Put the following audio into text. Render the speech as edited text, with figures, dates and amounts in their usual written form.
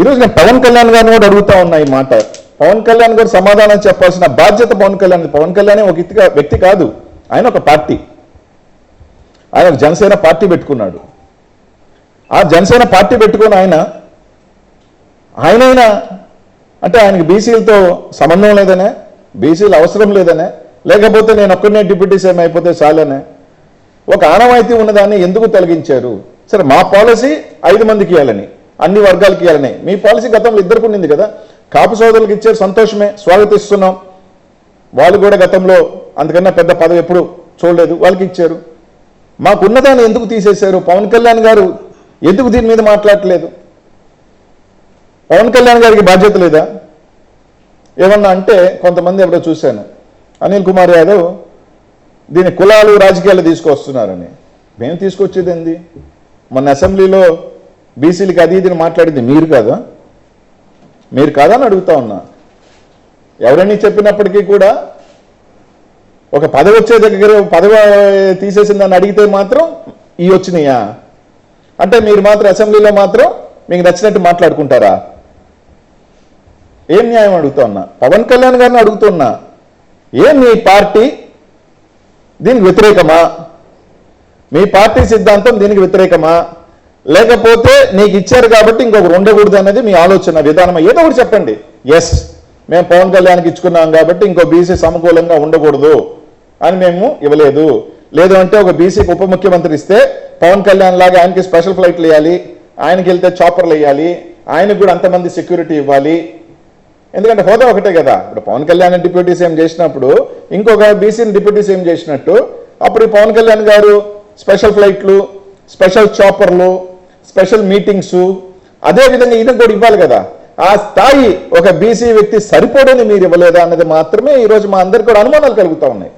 ఈరోజు నేను పవన్ కళ్యాణ్ గారిని కూడా అడుగుతా ఉన్నా ఈ మాట. పవన్ కళ్యాణ్ గారు సమాధానం చెప్పాల్సిన బాధ్యత పవన్ కళ్యాణ్. పవన్ కళ్యాణ్ ఒక వ్యక్తి కాదు, ఆయన ఒక పార్టీ. ఆయన జనసేన పార్టీ పెట్టుకున్నాడు. ఆ జనసేన పార్టీ పెట్టుకుని ఆయనైనా అంటే ఆయనకి బీసీలతో సంబంధం లేదనే, బీసీలు అవసరం లేదనే, లేకపోతే నేను ఒక్కడనే డిప్యూటీ సీఎం అయిపోతే చాలనే ఒక ఆనవాయితీ ఉన్నదాన్ని ఎందుకు తొలగించారు? సరే, మా పాలసీ 5 మందికి ఇవ్వాలని, అన్ని వర్గాలకి ఇవ్వాలని. మీ పాలసీ గతంలో ఇద్దరికి ఉండింది కదా. కాపు సోదరులకు ఇచ్చారు, సంతోషమే, స్వాగతిస్తున్నాం. వాళ్ళు కూడా గతంలో అంతకన్నా పెద్ద పదవి ఎప్పుడు చూడలేదు, వాళ్ళకి ఇచ్చారు. మాకున్నదాన్ని ఎందుకు తీసేశారు? పవన్ కళ్యాణ్ గారు ఎందుకు దీని మీద మాట్లాడట్లేదు? పవన్ కళ్యాణ్ గారికి బాధ్యత లేదా? ఏమన్నా అంటే కొంతమంది ఎప్పుడో చూశాను, అనిల్ కుమార్ యాదవ్ దీని కులాలు రాజకీయాలు తీసుకొస్తున్నారని. మేము తీసుకొచ్చేది ఏంది? మొన్న అసెంబ్లీలో బీసీలకి అది ఇది మాట్లాడింది మీరు కాదా? మీరు కాదా అని అడుగుతా ఉన్నా. ఎవరైనా చెప్పినప్పటికీ కూడా ఒక పదవి వచ్చే దగ్గర పదవి తీసేసిన దాన్ని అడిగితే మాత్రం ఇవి వచ్చినాయా అంటే మీరు మాత్రం అసెంబ్లీలో మాత్రం మీకు నచ్చినట్టు మాట్లాడుకుంటారా? ఏం న్యాయం అడుగుతా ఉన్నా. పవన్ కళ్యాణ్ గారిని అడుగుతున్నా, ఏం మీ పార్టీ దీనికి వ్యతిరేకమా? మీ పార్టీ సిద్ధాంతం దీనికి వ్యతిరేకమా? లేకపోతే నీకు ఇచ్చారు కాబట్టి ఇంకొకరు ఉండకూడదు అనేది మీ ఆలోచన విధానం? ఏదో ఒకటి చెప్పండి. ఎస్, మేము పవన్ కళ్యాణ్కి ఇచ్చుకున్నాం కాబట్టి ఇంకో బీసీ సమకూలంగా ఉండకూడదు అని మేము ఇవ్వలేదు. లేదు అంటే ఒక బీసీకి ఉప ముఖ్యమంత్రి ఇస్తే పవన్ కళ్యాణ్ లాగా ఆయనకి స్పెషల్ ఫ్లైట్లు వేయాలి, ఆయనకి వెళ్తే చాపర్లు వేయాలి, ఆయనకు కూడా అంతమంది సెక్యూరిటీ ఇవ్వాలి. ఎందుకంటే హోదా ఒకటే కదా. ఇప్పుడు పవన్ కళ్యాణ్ డిప్యూటీ సీఎం చేసినప్పుడు ఇంకొక బీసీని డిప్యూటీ సీఎం చేసినట్టు అప్పుడు పవన్ కళ్యాణ్ గారు స్పెషల్ ఫ్లైట్లు, స్పెషల్ చాపర్లు, స్పెషల్ మీటింగ్స్ అదే విధంగా ఈయన కూడా ఇవ్వాలి కదా. ఆ స్థాయి ఒక బీసీ వ్యక్తి సరిపోడని మీరు ఇవ్వలేదా అన్నది మాత్రమే ఈరోజు మా అందరికీ కూడా అనుమానాలు కలుగుతూ ఉన్నాయి.